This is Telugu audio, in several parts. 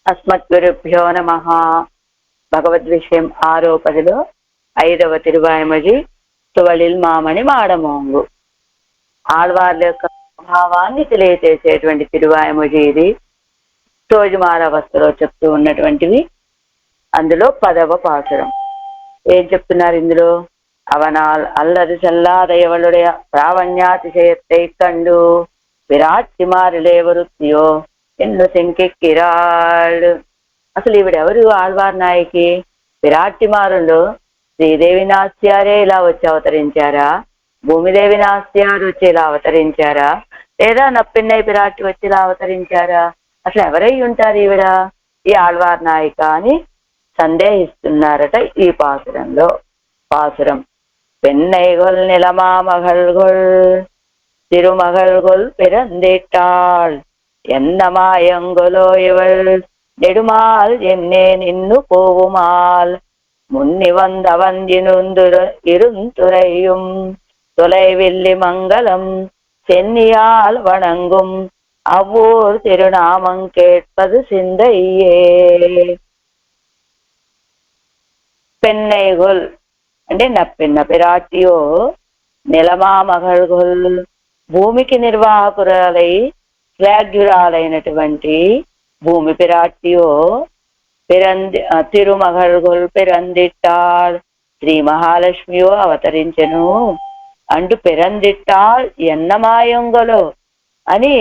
అస్మద్గురుభ్యో నమః. భగవద్విషయం 6వ పదిలో 5వ తిరువాయమొഴി తువళిల్ మామణి మాడమోంగు. ఆళ్వార్ల యొక్క భావాన్ని తెలియచేసేటువంటి తిరువాయమొഴి ఇది. తోజుమారవస్థలో చెప్తూ ఉన్నటువంటివి. అందులో 10వ పాసురం. ఏం చెప్తున్నారు ఇందులో? అవనాల్ అల్లరి செல்லாதயவளுடைய ప్రావణ్యాతిశయத்தை కండు విరాట్టిమారులేవరుత్తియో ఎన్ను శంకెక్కిరాళ్ళు. అసలు ఈవిడెవరు? ఆళ్వార్ నాయకి. విరాట్టిమారులు శ్రీదేవి నాస్యారే ఇలా వచ్చి అవతరించారా? భూమిదేవి నాస్యారు వచ్చి ఇలా అవతరించారా? లేదా నప్పిన్నయ్య పిరాట్టి వచ్చి ఇలా అవతరించారా? అసలు ఎవరై ఉంటారు ఈవిడ, ఈ ఆళ్వార్ నాయిక అని సందేహిస్తున్నారట ఈ పాసురంలో. పాసురం: பெண்ணைகொள் நிலமாமகள்கொள் திருமகள்கொள் பிறந்திட்டாள் என்னமாயங்கொலோ இவள் நெடுமால் என்னே நின்னு போவுமால் முன்னி இருந்துரையும் தொலைவில்லி மங்கலம் சென்னியால் வணங்கும் அவ்வூர் திருநாமம் கேட்பது சிந்தையே. పెన్నైగొల్ అంటే నప్పిన్న పిరాటియో, నిలమామగళ్ భూమికి నిర్వాహకురాలై శ్లాఘ్యురాలైనటువంటి భూమి పిరాటియో, తిరుమగళ్ పిరందిట్టాళ్ శ్రీ మహాలక్ష్మియో అవతరించెను అంటూ పెరందిట్టాళ్ ఎన్నమాయంగలో అని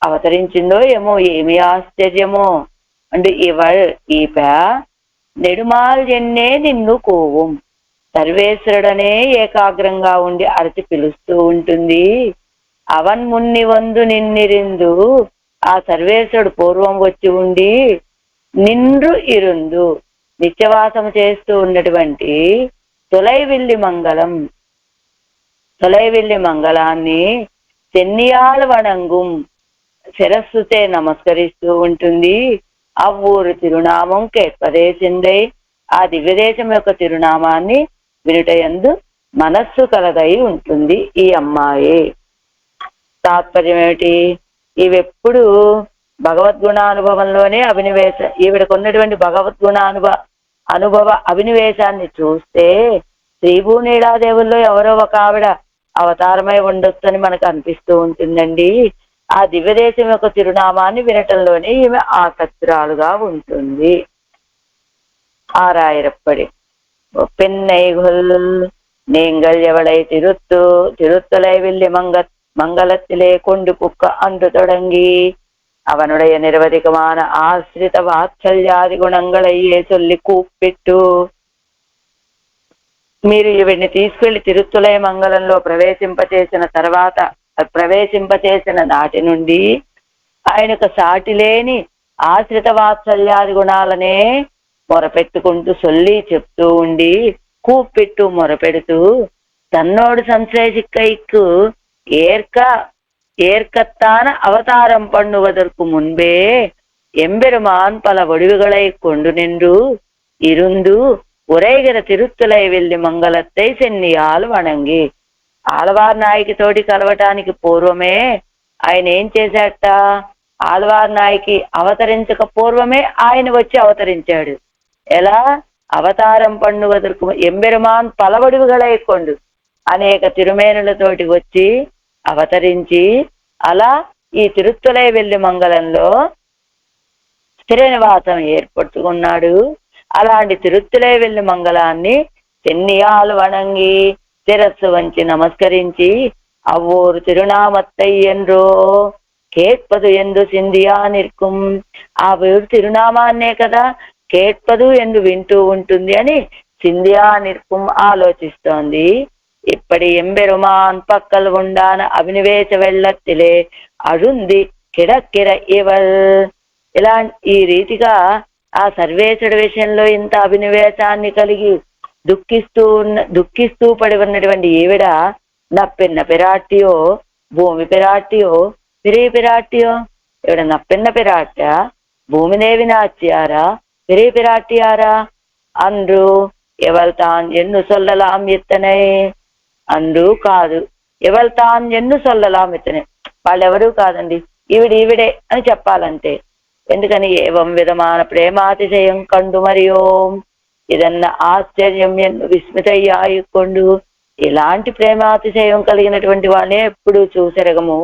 అవతరించిందో ఏమో, ఏమి ఆశ్చర్యమో అంటూ ఇవళ్ ఈప నెడుమాల్ ఎన్నే నిన్ను కోవం, సర్వేశ్వరుడనే ఏకాగ్రంగా ఉండి అరచి పిలుస్తూ ఉంటుంది. అవన్ మున్ని వందు నిన్నిరిందు, ఆ సర్వేశ్వరుడు పూర్వం వచ్చి ఉండి నిండ్రు ఇరుందు నిత్యవాసము చేస్తూ ఉన్నటువంటి తొలైవిల్లి మంగళం, తొలైవిల్లి మంగళాన్ని చెన్నియాల వణంగుం శిరస్సుతే నమస్కరిస్తూ ఉంటుంది. ఆ ఊరు తిరునామం కేట్పదేసిందై, ఆ దివ్యదేశం యొక్క తిరునామాన్ని వినుటయందు మనస్సు కలదై ఉంటుంది ఈ అమ్మాయి. తాత్పర్యం ఏమిటి? ఇవెప్పుడు భగవద్గుణానుభవంలోనే ఈవిడకున్నటువంటి అనుభవ అభినివేశాన్ని చూస్తే శ్రీభూనీలాదేవుల్లో ఎవరో ఒక ఆవిడ అవతారమై ఉండొచ్చని మనకు అనిపిస్తూ ఉంటుందండి. ఆ దివ్యదేశం యొక్క తిరునామాన్ని వినటంలోనే ఈమె ఆసక్తురాలుగా ఉంటుంది. ஆறாயிரப்படி பெண்ணைகொள் நீங்கள் எவளை திருத்தொலைவில்லி மங்களத்திலே கொண்டு புக்க அன்று தொடங்கி அவனுடைய நிரவதிகமான ஆசிரிత వాత్సల్యాది గుణంగళయ్యే சொல்லி కూప్పిట్టు, మీరు ఈవిడ్ని తీసుకెళ్లి తిరుత్తొలై మంగళంలో ప్రవేశింపచేసిన నాటి నుండి ఆయనకు సాటి లేని ఆశ్రిత వాత్సల్యాది గుణాలనే మొరపెట్టుకుంటూ సొల్లి చెప్తూ ఉండి, కూప్పిట్టు మొరపెడుతూ தன்னோடு சம்சேஷிக்கைக்கு ஏற்கத்தான அவதாரம் பண்ணுவதற்கு முன்பே எம்பெருமான் பல வடிவுகளை கொண்டு நின்று இருந்து உரைகிற తిరుత్తొలైవిల్లి మంగళத்தை సెన్నియాలు వణంగి. ఆళ్వార్ నాయకి తోటి కలవటానికి పూర్వమే ఆయన ఏం చేశాట? ఆళ్వార్ నాయకి అవతరించక పూర్వమే ఆయన వచ్చి అవతరించాడు. ఎలా? అవతారం పన్నువదற்கு ఎంబెరుమాన్ పలవడివుగలై కొండు అనేక తిరుమేనులతోటి వచ్చి అవతరించి అలా ఈ తిరుత్తొలైవిల్లి మంగళంలో స్థిర నివాసం ఏర్పరచుకున్నాడు. అలాంటి తిరుత్తొలైవిల్లి మంగళాన్ని చెన్నియాలు వణంగి శిరస్సు వంచి నమస్కరించి అవ్వూరు తిరునామత్తై ఎండ్రో కేట్పదు ఎందు సింధియా నిற்கும், ఆ ఊరు తిరునామాన్నే కదా కేట్పదు ఎందు వింటూ ఉంటుంది అని సింధియా నిற்கும் ఆలోచిస్తోంది. ఇప్పటి ఎంబెరుమాన్ పక్కలు ఉండాన అభినివేశ వెళ్ళత్తిలే అడుంది కిడక్కిర ఇవల్. ఇలా ఈ రీతిగా ఆ సర్వేశ్వరుడి విషయంలో ఇంత అభినివేశాన్ని కలిగి దుఃఖిస్తూ పడి ఉన్నటువంటి ఈవిడ నప్పిన్న పిరాటియో, భూమి పిరాటియో, పిరి పిరాటియో. ఈవిడ నప్పిన్న పిరాట, భూమిదేవి నాచ్యారా, పిరి పిరాటియారా అండ్రు ఎవల్ తాన్ ఎన్ను సొల్లలాం ఎత్తనై అండ్రు కాదు. ఎవరు తాను ఎన్ను సొల్లలాం ఇతనే, వాళ్ళెవరూ కాదండి, ఈవిడే అని చెప్పాలంటే. ఎందుకని ఏవం విధమాన ప్రేమాతిశయం కండు మరియు ఇదన్న ఆశ్చర్యం ఎన్ను విస్మితయ్యాయికొండు. ఇలాంటి ప్రేమాతిశయం కలిగినటువంటి వాళ్ళే ఎప్పుడు చూసెరగము,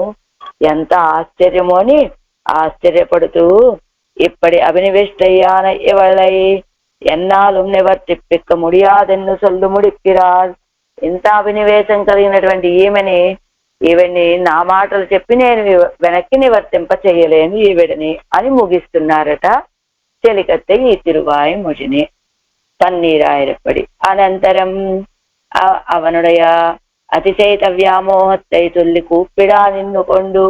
ఎంత ఆశ్చర్యమో అని ఆశ్చర్యపడుతూ ఇప్పటి అభినివిష్టయ్యాన ఇవళై ఎన్నాళ్ళు నివర్తిప్పిక్క ముడియాదెన్ను సొల్లు ముడిప్పిరాల్. ఇంత అభినివేశం కలిగినటువంటి ఈవిడ్ని నా మాటలు చెప్పి నేను వెనక్కి నివర్తింప చెయ్యలేను ఈవిడని అని ముగిస్తున్నారట చెలికత్తె ఈ తిరువాయి ముజిని తన్నీరాయిరప్పడి. అనంతరం అవనుడయ அதிசயித்த வியாமோகத்தை சொல்லி கூப்பிடா நின்று கொண்டு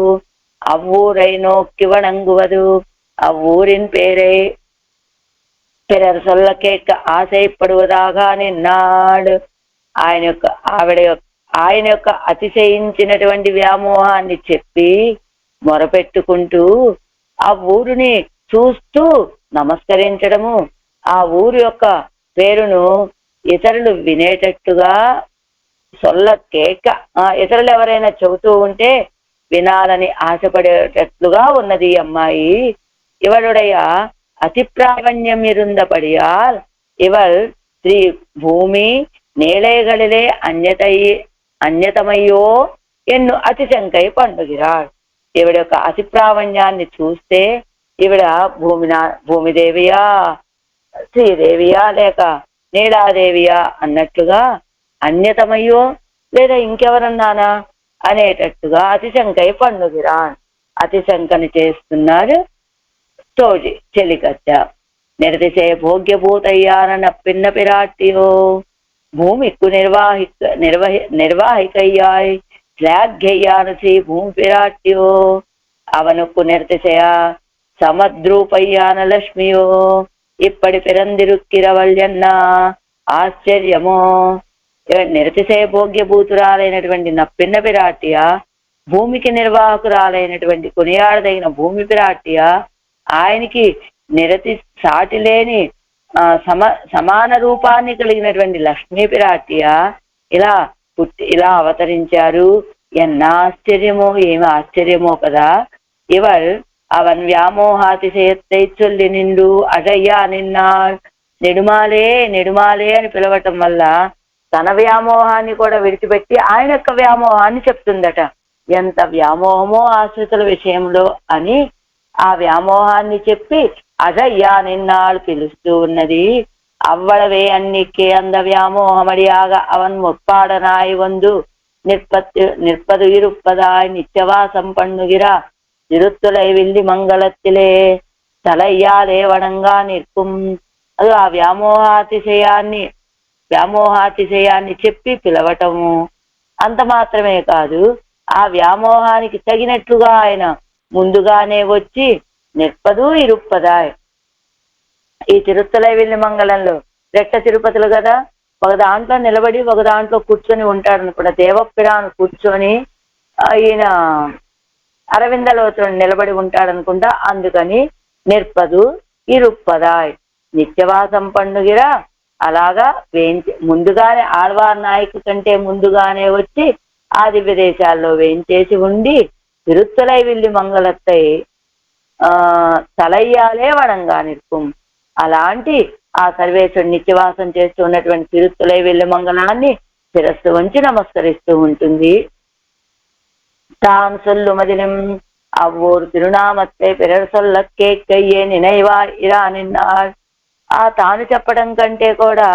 அவ்வூரை நோக்கி வணங்குவது, அவ்வூரின் பேரை பிறர் சொல்ல கேட்க ఆశయపడువதாக నిన్నాడు. ఆయన యొక్క అతిశయించినటువంటి వ్యామోహాన్ని చెప్పి మొరపెట్టుకుంటూ ఆ ఊరిని చూస్తూ నమస్కరించడము, ఆ ఊరి యొక్క పేరును ఇతరులు వినేటట్టుగా సొల్ల కేక, ఇతరులు ఎవరైనా చెబుతూ ఉంటే వినాలని ఆశపడేటట్లుగా ఉన్నది ఈ అమ్మాయి. ఇవளுடைய அதிப்பிராவண்யம் இருந்தபடியால் இவள் ஸ்ரீ భూమి నేలైகளிலே అన్యతమయ్యో ఎన్ను అతిశంకై పండుగిరాள். ఈవిడ యొక్క అతిప్రావణ్యాన్ని చూస్తే ఈవిడ భూమిదేవియా, శ్రీదేవియా లేక నీలాదేవియా అన్నట్లుగా, అన్యతమయ్యో లేదా ఇంకెవరన్నానా అనేటట్టుగా అతిశంకై పండుగిరాన్, అతిశంకని చేస్తున్నాడు చెలికత్త. నిరతిశే భోగ్యభూతయ్యాన పిన్న పిరాట్టియో భూమికు నిర్వాహికయ్యాయ్ శ్లాఘ్యయ్యాను శ్రీ భూమి పిరాట్టియో అవనుకు నిరతిశయ సమద్రూపయ్యాన లక్ష్మియో ఇప్పటి పిరందిరుక్కిరవల్యన్న ఆశ్చర్యమో. నిరతిశయ భోగ్యభూతురాలైనటువంటి నప్పిన్న పిరాట్టియ, భూమికి నిర్వాహకురాలైనటువంటి కొనియాడదగిన భూమి పిరాట్టియ, ఆయనకి నిరతి సాటి లేని సమాన రూపాన్ని కలిగినటువంటి లక్ష్మీ పిరాట్టియ ఇలా అవతరించారు. ఎన్న ఆశ్చర్యమో, ఏమి ఆశ్చర్యమో కదా. ఇవల్ అవన్ వ్యామోహాతిశయత్తై చొల్లి నిండు అటయ్యా నిన్నాడు. నెడుమాలే అని పిలవటం వల్ల తన వ్యామోహాన్ని కూడా విడిచిపెట్టి ఆయన యొక్క వ్యామోహాన్ని చెప్తుందట. ఎంత వ్యామోహమో ఆశ్రితుల విషయంలో అని ఆ వ్యామోహాన్ని చెప్పి అజయ్యా నిన్నాళ్ళు పిలుస్తూ ఉన్నది. అవ్వడవే అన్నికే అంద వ్యామోహమడియాగ అవన్ ముప్పాడనాయి వందు நிற்பது இருப்பதாய் நிச்சவாசம் பண்ணுகிறா திருத்துளை வில்லி మంగళத்திலே తలయ్యాలే వడంగా నిற்கும். అది ఆ వ్యామోహాతిశయాన్ని చెప్పి పిలవటము. అంత మాత్రమే కాదు, ఆ వ్యామోహానికి తగినట్లుగా ఆయన ముందుగానే వచ్చి నిற்பదు ఇరుప్పదాయ్. ఈ తిరుత్తలై వెళ్ళి మంగళంలో రెట్ట తిరుపతులు కదా, ఒక దాంట్లో నిలబడి ఒక దాంట్లో కూర్చొని ఉంటాడు అనుకుంటా. దేవపిరాను కూర్చొని ఈయన అరవిందలోతో నిలబడి ఉంటాడు అనుకుంటా. అందుకని నిర్పదు ఇరుప్పదాయ్ నిత్యవాసం పండుగిరా. అలాగా ముందుగానే ఆళ్వార్ నాయకు కంటే ముందుగానే వచ్చి ఆ దివ్య దేశాల్లో వేయించేసి ఉండి తిరుత్తలై వెళ్ళి మంగళత్తై తలయ్యాలే వడంగా నిற்கும். అలాంటి ఆ సర్వేశ్వరుడు నిత్యవాసం చేస్తూ ఉన్నటువంటి తిరుత్తలై వెళ్ళి మంగళాన్ని శిరస్సు వంచి నమస్కరిస్తూ ఉంటుంది. తాం సొల్లు మదినం అవ్వూరు తిరునామత్తై పిరర్ సొల్ల కేక్కయ్యే నినైవా ఇరా నిన్నాడు. ఆ తాను చెప్పడం కంటే కూడా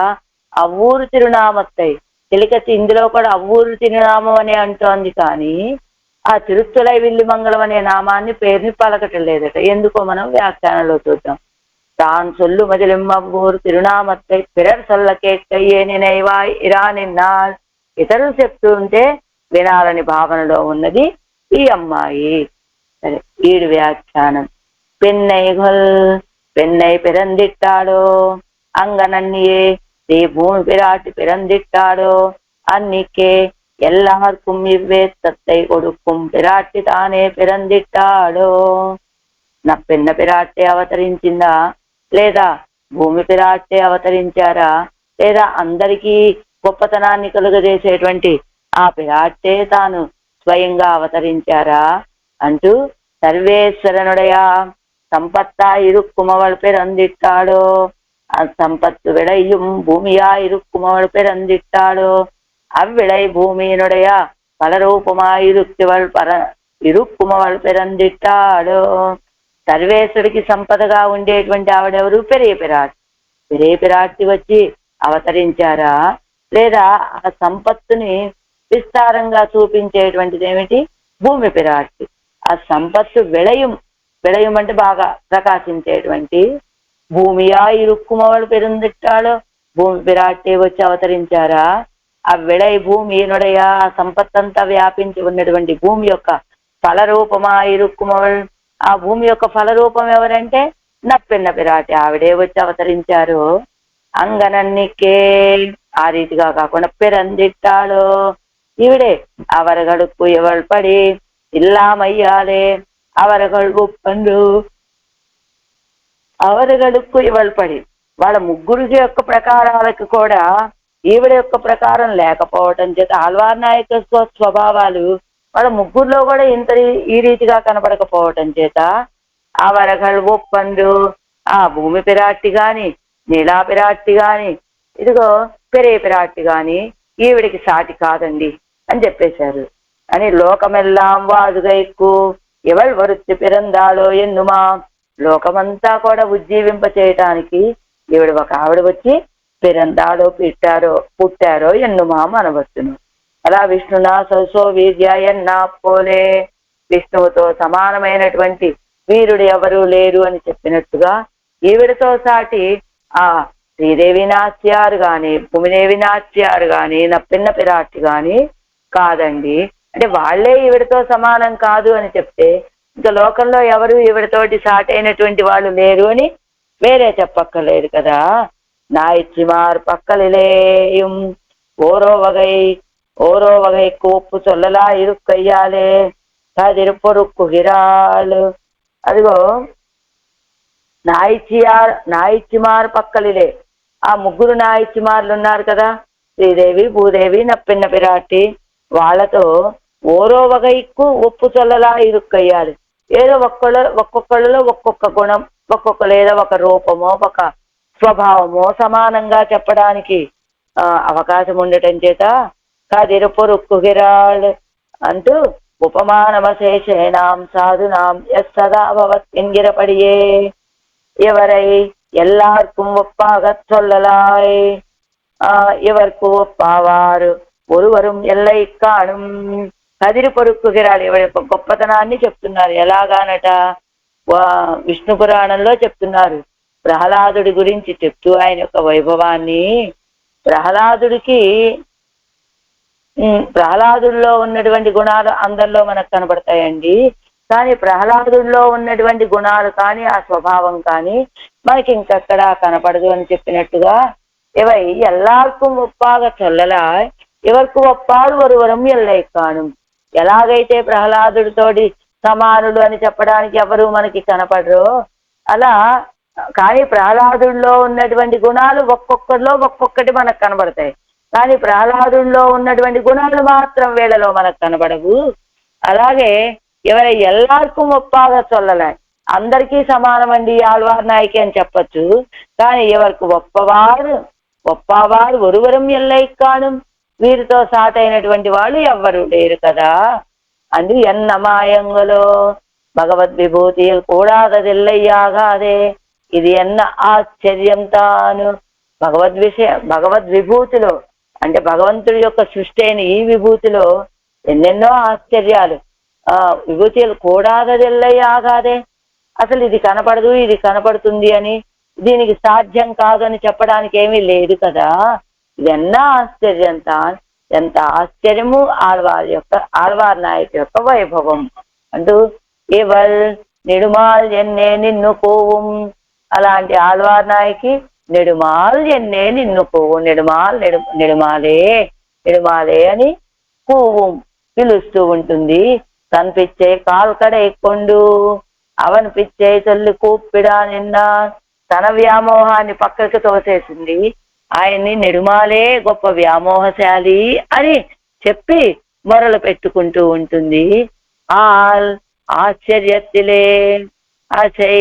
అవ్వూరు తిరునామత్తై, చెలికత్తి ఇందులో కూడా అవ్వూరు తిరునామం అని అంటోంది, కానీ ఆ తిరుత్తలై విల్లి మంగళం అనే నామాన్ని పేరుని పలకటం లేదట. ఎందుకో మనం వ్యాఖ్యానంలో చూద్దాం. తాను సొల్లు మదిలిమ్మవ్వూరు తిరునామత్తై పిరర్ సొల్ల కేక్కయ్యే నినైవా ఇరా నిన్నాడు. ఇతరులు చెప్తూ ఉంటే వినాలని భావనలో ఉన్నది ఈ అమ్మాయి. సరే, ఈడు వ్యాఖ్యానం. பெண்ணை பிறந்திட்டாடோ அங்கனன்னியே ஸ்ரீ பூமி பிராட்டி பிறந்திட்டாடோ அன்னிக்கே எல்லாருக்கும் இவ்வேத்தத்தை கொடுக்கும் பிராட்டி తానే పిరందిట్టాడో. నా పిన్న పిరాట్టే అవతరించిందా, లేదా భూమి పిరాట్టే అవతరించారా, లేదా అందరికీ గొప్పతనాన్ని కలుగజేసేటువంటి ఆ పిరాట్టే తాను స్వయంగా అవతరించారా అంటూ సర్వేశ్వరనుడయా சம்பத்தா இருக்குமவள் பிறந்திட்டாளோ சம்பத்து விளையும் பூமியா இருக்குமவள் பிறந்திட்டாளோ அவ்விளை பூமியினுடைய பலரூபமாயிருக்குவள் இருக்குమవள் పిరందిట్టాడో. సర్వేశ్వరికి సంపదగా ఉండేటువంటి ఆవిడెవరు? పెరియ పిరాట్టి వచ్చి అవతరించారా, లేదా ఆ సంపత్తుని విస్తారంగా చూపించేటువంటిది ఏమిటి? భూమి పిరాట్టి. ఆ సంపత్తు విళయం అంటే బాగా ప్రకాశించేటువంటి భూమియా ఇరుక్కుమవళు పెరుందిట్టాడో, భూమి పిరాట్టి వచ్చి అవతరించారా. ఆ విళై భూమినుடைய ఆ సంపత్తంతా వ్యాపించి ఉన్నటువంటి భూమి యొక్క ఫలరూపమా ఇరుక్కుమవళ్, ఆ భూమి యొక్క ఫలరూపం ఎవరంటే నప్పెన్న పిరాటి, ఆవిడే వచ్చి అవతరించారు. అంగనన్నికే ఆ రీతిగా కాకుండా పెరందిట్టాడో, ఈవిడే అవరగడుక్కు ఎవల్పడి ఇల్లామయ్యాలే అవరగడు ఒప్పండు, అవరగడుక్కు ఇవల్పడి వాళ్ళ ముగ్గురికి యొక్క ప్రకారాలకు కూడా ఈవిడ యొక్క ప్రకారం లేకపోవటం చేత ఆళ్వార్ నాయక స్వభావాలు వాళ్ళ ముగ్గురులో కూడా ఇంత ఈ రీతిగా కనపడకపోవటం చేత అవరగడు ఒప్పండు, ఆ భూమి పిరాట్టి గాని నీలా పిరాట్టి గాని ఇదిగో పెరే పిరాట్టి గాని ఈవిడికి సాటి కాదండి అని చెప్పేశారు. అని లోకమెల్లాం వాదుగైక్కు ఎవరు వరుత్తి పిరందాలో ఎన్నుమా, లోకమంతా కూడా ఉజ్జీవింప చేయటానికి ఈవిడ ఒక ఆవిడ వచ్చి పిరందాలో పుట్టారో ఎన్నుమా అనవచ్చును. అలా విష్ణునా సరసో వీర్య ఎన్నా పోలే, విష్ణువుతో సమానమైనటువంటి వీరుడు ఎవరు లేరు అని చెప్పినట్టుగా ఈవిడతో సాటి ఆ శ్రీదేవి నాట్యారు గాని భూమిదేవి నాట్యారు గాని నప్పిన్న పిరాట్టి గాని కాదండి. అంటే వాళ్లే ఈవిడతో సమానం కాదు అని చెప్తే ఇంకా లోకంలో ఎవరు ఈవిడతోటి సాటి అయినటువంటి వాళ్ళు లేరు అని వేరే చెప్పక్కర్లేదు కదా. నాయిచ్చిమార్ పక్కలిలేయం ఓరో వగై కోప్పు చొల్లలా ఇరుక్కయ్యాలే కదిరుపొరుక్కు గిరాలు. అదిగో నాయిచ్చిమార్ పక్కలిలే, ఆ ముగ్గురు నాయిచ్చిమార్లు ఉన్నారు కదా, శ్రీదేవి భూదేవి నప్పిన్న పిరాట్టి, వాళ్ళతో ఓరో వగైక్కు ఉప్పు చొల్లలా ఇరుక్కయ్యాలి. ఏదో ఒక్కొక్కళ్ళలో ఒక్కొక్క గుణం, లేదా ఒక రూపమో ఒక స్వభావమో సమానంగా చెప్పడానికి అవకాశం ఉండటం చేత కదిరుపొరుక్కు గిరాళ్ అంటూ ఉపమానమశేషేనాం సాధునాం సదా భవత్ ఎన్గిరపడియే ఎవరై எல்லாருக்கும் ஒப்பாக சொல்லலாய் இவர்க்கு ஒப்பாவாరు ஒருவரும் ఎల్లై కాణం. కదిరి పొరుక్కుగిరాడు ఎవరి యొక్క గొప్పతనాన్ని చెప్తున్నారు. ఎలాగానట విష్ణు పురాణంలో చెప్తున్నారు. ప్రహ్లాదుడి గురించి చెప్తూ ఆయన యొక్క వైభవాన్ని, ప్రహ్లాదుల్లో ఉన్నటువంటి గుణాలు అందరిలో మనకు కనబడతాయండి. కానీ ప్రహ్లాదుల్లో ఉన్నటువంటి గుణాలు కానీ ఆ స్వభావం కానీ మనకి ఇంకెక్కడా కనపడదు అని చెప్పినట్టుగా ఇవై ఎల్లార్కు ఒప్పాగా చొల్లలా ఎవరికి ఒప్పాడు ఒరువరం ఎల్లై కాణం. ఎలాగైతే ప్రహ్లాదుడితోటి సమానుడు అని చెప్పడానికి ఎవరు మనకి కనపడరు, అలా కానీ ప్రహ్లాదుల్లో ఉన్నటువంటి గుణాలు ఒక్కొక్కరిలో ఒక్కొక్కటి మనకు కనబడతాయి. కానీ ప్రహ్లాదుల్లో ఉన్నటువంటి గుణాలు మాత్రం వీళ్ళలో మనకు కనబడవు. అలాగే ఎవరి ఎల్లార్కు ఒప్పాగా చొల్లలే, అందరికీ సమానమండి ఆళ్వార్ నాయకి అని చెప్పచ్చు. కానీ ఎవరికి ఒప్పవారు ఒరువరం ఎల్లై కాణం, వీరితో సాటైనటువంటి వాళ్ళు ఎవ్వరూ లేరు కదా. అందు ఎన్నమాయంగలో భగవద్ విభూతి కూడాదదిల్లయ్యాగాదే, ఇది ఎన్న ఆశ్చర్యం తాను. భగవద్ విభూతిలో అంటే భగవంతుడి యొక్క సృష్టి అయిన ఈ విభూతిలో ఎన్నెన్నో ఆశ్చర్యాలు. విభూతులు కూడాదదిల్లయ్యాగాదే, అసలు ఇది కనపడదు ఇది కనపడుతుంది అని దీనికి సాధ్యం కాదు అని చెప్పడానికి ఏమీ లేదు కదా. ఇదెన్నా ఆశ్చర్యం తాను, ఎంత ఆశ్చర్యము ఆళ్వార్ నాయకు యొక్క వైభవం అంటూ ఇవల్ నెడుమాల్ ఎన్నే నిన్ను కోవం. అలాంటి ఆళ్వార్ నాయకి నెడుమాల్ ఎన్నే నిన్ను కోవు, నెడుమాలే అని కోవం పిలుస్తూ ఉంటుంది. కనిపించే కాల్కడై కొండు అవన్ పిచ్చే తల్లి కూప్పిడా నిన్న, తన వ్యామోహాన్ని పక్కకి తోసేసింది. ఆయన్ని నెడుమాలే గొప్ప వ్యామోహశాలి అని చెప్పి మొరలు పెట్టుకుంటూ ఉంటుంది. ఆల్ ఆశ్చర్యత్తిలే ఆచై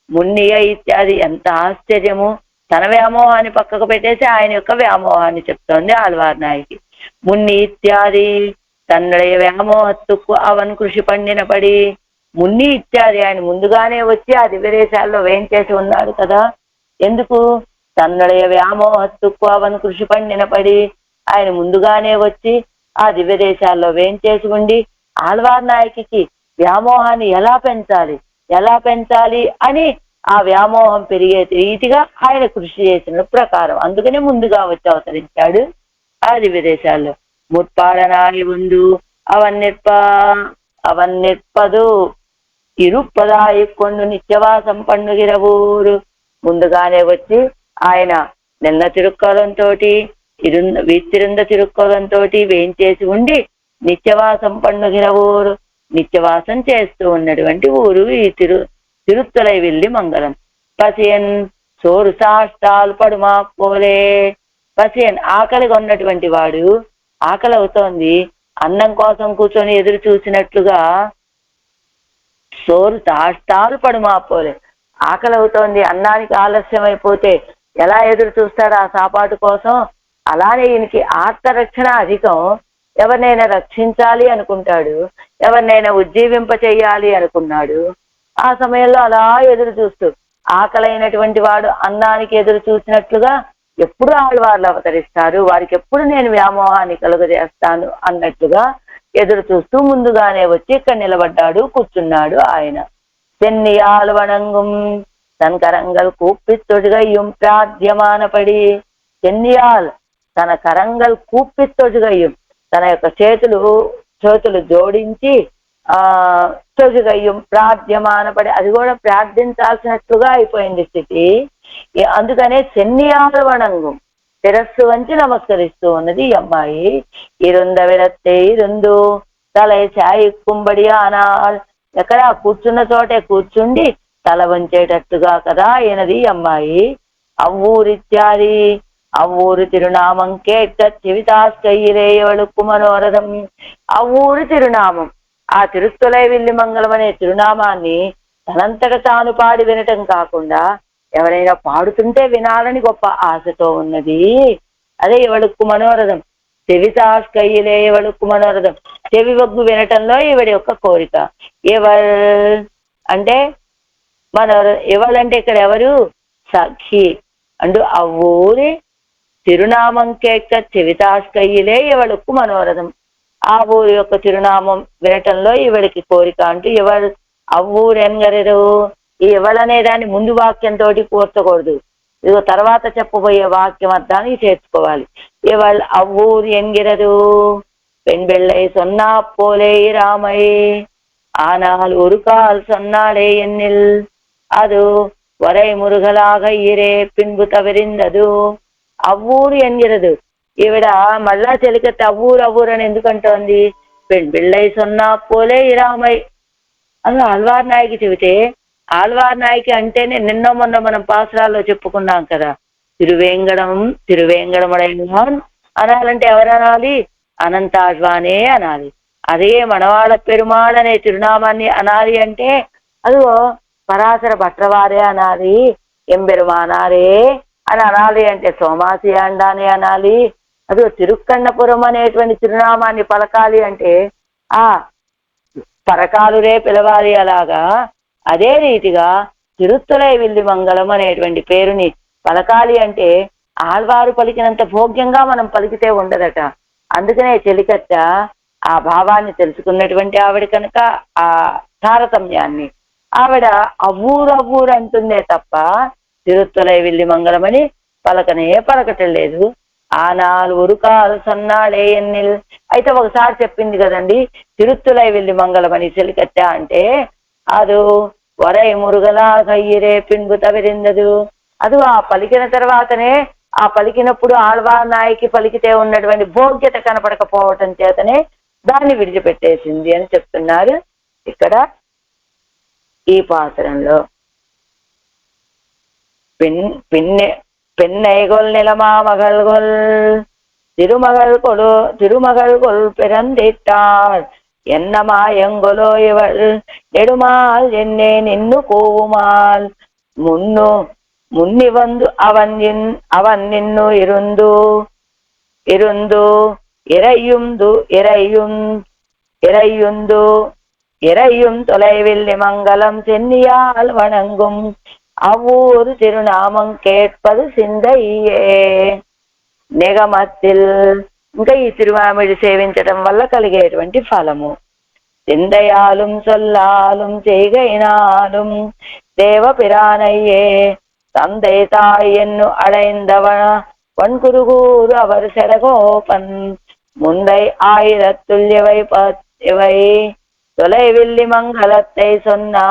మున్నియ ఇత్యాది. ఎంత ఆశ్చర్యము! తన వ్యామోహాన్ని పక్కకు పెట్టేసి ఆయన యొక్క వ్యామోహాన్ని చెప్తోంది ఆళ్వార్ నాయకి. మున్ని ఇత్యాది తన్నుடைய వ్యామోహత్తుకు అవన్ కృషి పండినపడి. మున్ని ఇత్యాది ఆయన ముందుగానే వచ్చి ఆ దివ్యదేశాల్లో వేయించేసి ఉన్నాడు కదా. ఎందుకు? తన్నుடைய వ్యామోహత్తుకు అవన్ కృషి పండినపడి. ఆయన ముందుగానే వచ్చి ఆ దివ్యదేశాల్లో వేయించేసి ఉండి ఆళ్వార్ నాయకి వ్యామోహాన్ని ఎలా పెంచాలి అని ఆ వ్యామోహం పెరిగే రీతిగా ఆయన కృషి చేసిన ప్రకారం అందుకనే ముందుగా వచ్చి అవతరించాడు ఆ దివ్యదేశాల్లో. ముత్పాడనాయి ముందు అవన్నిర్పదు ఇరుప్పదాయి కొండు నిత్యవాసం పండుగిరవూరు. ముందుగానే వచ్చి ఆయన నిన్న తిరుక్కోలంతో వీచిరుంద తిరుక్కోలంతో వేయించేసి ఉండి నిత్యవాసం పండుగిరవూరు, నిత్యవాసం చేస్తూ ఉన్నటువంటి ఊరు ఈ తిరుత్తలైవెల్లి మంగళం. పసియన్ సోరు సాష్టాలు పడుమా పోలే. పసియన్ ఆకలిగా ఉన్నటువంటి వాడు, ఆకలి అవుతోంది, అన్నం కోసం కూర్చొని ఎదురు చూసినట్లుగా సోరు సాష్టాలు పడుమా పోలే. ఆకలి అవుతోంది, అన్నానికి ఆలస్యం అయిపోతే ఎలా ఎదురు చూస్తాడు ఆ సాపాటు కోసం, అలానే ఈయనకి ఆత్మరక్షణ అధికం. ఎవరినైనా రక్షించాలి అనుకుంటాడు, ఎవరినైనా ఉజ్జీవింప చేయాలి అనుకున్నాడు. ఆ సమయంలో అలా ఎదురు చూస్తూ ఆకలైనటువంటి వాడు అన్నానికి ఎదురు చూసినట్లుగా ఎప్పుడు ఆళ్వార్లు అవతరిస్తారు, వారికి ఎప్పుడు నేను వ్యామోహాన్ని కలుగజేస్తాను అన్నట్లుగా ఎదురు చూస్తూ ముందుగానే వచ్చి ఇక్కడ నిలబడ్డాడు, కూర్చున్నాడు ఆయన. చెన్నియాల్ వణంగుం తన్ కరంగల్ కూప్పిత్తొడుగయ్యం ప్రాధ్యమానపడి. చెన్నియాల్ తన కరంగల్ కూప్పిత్తొడుగయ్యం, తన యొక్క చేతులు జోడించి తొజుగయ్యం ప్రార్థ్యమానపడి, అది కూడా ప్రార్థించాల్సినట్లుగా అయిపోయింది స్థితి. అందుకనే చెన్నియాల వణంగం, శిరస్సు వంచి నమస్కరిస్తూ ఉన్నది ఈ అమ్మాయి. ఇరుంద విడత్తే ఇరుందు తల చాయి కుంబడి ఆనాల్. ఎక్కడ కూర్చున్న చోటే కూర్చుండి తల వంచేటట్టుగా కదా అయినది ఈ అమ్మాయి. అవ్వూరిత్యాది అవ్వూరు తిరునామం కేట్ట చెవితాస్కయ్యిరేయవళుక్కు మనోరథం. అవ్వూరు తిరునామం, ఆ తిరుత్తొలైవెల్లి మంగళం అనే తిరునామాన్ని తనంతట తాను పాడి వినటం కాకుండా ఎవరైనా పాడుతుంటే వినాలని గొప్ప ఆశతో ఉన్నది. అదే ఎవళుక్కు మనోరథం, చెవితాస్కయ్యిలే ఎవళుక్కు మనోరథం, చెవి వగ్గు వినటంలో ఈవిడ యొక్క కోరిక. ఎవరు అంటే ఎవరంటే ఇక్కడ ఎవరు? సఖి అంటూ అవ్వూరి తిరునామం కేక్క చెవితాస్కయ్యిలే ఎవళుక్కు మనోరథం. ఆ ఊరి యొక్క తిరునామం వినటంలో ఈవిడికి కోరిక అంటూ ఎవరు అవ్వూరు ఎన్గరెరు. ఈ ఎవలనే దాన్ని ముందు వాక్యంతో కూర్చకూడదు, ఇదిగో తర్వాత చెప్పబోయే వాక్యం అర్థాన్ని చేర్చుకోవాలి. ఎవరు అవ్వూరు ఎన్గిరరు పెంబెళ్ళై సొన్నా పోలే రామై ఆనాలు ఉరుకాల్ సొన్నాడే ఎన్నిల్ అది వరై మురుగలాగ ఇరే పిన్బు తవిరిందదు. అవ్వూరు ఎన్గిరదు, ఈవిడ మళ్ళా చెలికత్తి అవ్వూరు అని ఎందుకంటోంది? పెళ్ళై సొన్నా పోలే రామై అని ఆళ్వార్ నాయకి చెబితే, ఆళ్వార్ నాయకి అంటేనే నిన్న మొన్న మనం పాసురాల్లో చెప్పుకున్నాం కదా, తిరువేంగడముడైనాన్ అనాలంటే ఎవరనాలి? అనంతాళ్వానే అనాలి. అదే మనవాళ్ళ పెరుమాళ్ అనే తిరునామాన్ని అనాలి అంటే అదిగో పరాశర భట్రవారే అనాలి, ఎంబెరుమానారే అని అనాలి అంటే సోమాసి అండానే అనాలి. అదిగో తిరుక్కన్నపురం అనేటువంటి తిరునామాన్ని పలకాలి అంటే ఆ పరకాలురే పిలవాలి. అలాగా అదే రీతిగా తిరుత్తొలైవెల్లి మంగళం అనేటువంటి పేరుని పలకాలి అంటే ఆళ్వారు పలికినంత భోగ్యంగా మనం పలికితే ఉండదట. అందుకనే చెలికత్త ఆ భావాన్ని తెలుసుకున్నటువంటి ఆవిడ కనుక ఆ తారతమ్యాన్ని ఆవిడ అవ్వూరు అంటుందే తప్ప తిరుత్తొలైవెల్లి మంగళం అని పలకటం లేదు. ఆ నాలుగు ఉరుకాలు సన్నాడే ఎన్నిల్. అయితే ఒకసారి చెప్పింది కదండి తిరుత్తొలైవెల్లి మంగళం అని చెలికత్త అంటే, అది వరై మురుగలా కయ్యిరే పిన్బు తవిరిందదు. అది ఆ పలికిన తర్వాతనే, ఆ పలికినప్పుడు ఆళ్వార్ నాయకి పలికితే ఉన్నటువంటి భోగ్యత కనపడకపోవటం చేతనే దాన్ని విడిచిపెట్టేసింది అని చెప్తున్నారు ఇక్కడ ఈ పాత్రంలో. పెన్నైగొల్ నిలమా మగల్గొల్ திருமகள் பிறந்திட்டாள் என்ன மாயங்கொலோ இவள் நெடுமால் என்னே நின்னு கூவுமால் முன்னு முன்னி வந்து அவன் நின்னு இருந்து இறையும் தொலைவில் மங்களம் சென்னியால் வணங்கும் அவ்வூர் திருநாமம் கேட்பது சிந்தையே. నిగమత్తిల్ ఇంకా ఈ తిరువామిడి సేవించడం వల్ల కలిగేటువంటి ఫలము. చిందయాலும் சொல்லாலும் செய்கையினாலும் தேவபிரானையே தந்தை தாய் என்னு அடைந்தவன வன்குருகூர் அவர் செடகோபன் முந்தை ஆயிரத்துள் இவை தொலைவில்லி மங்களத்தை சொன்னா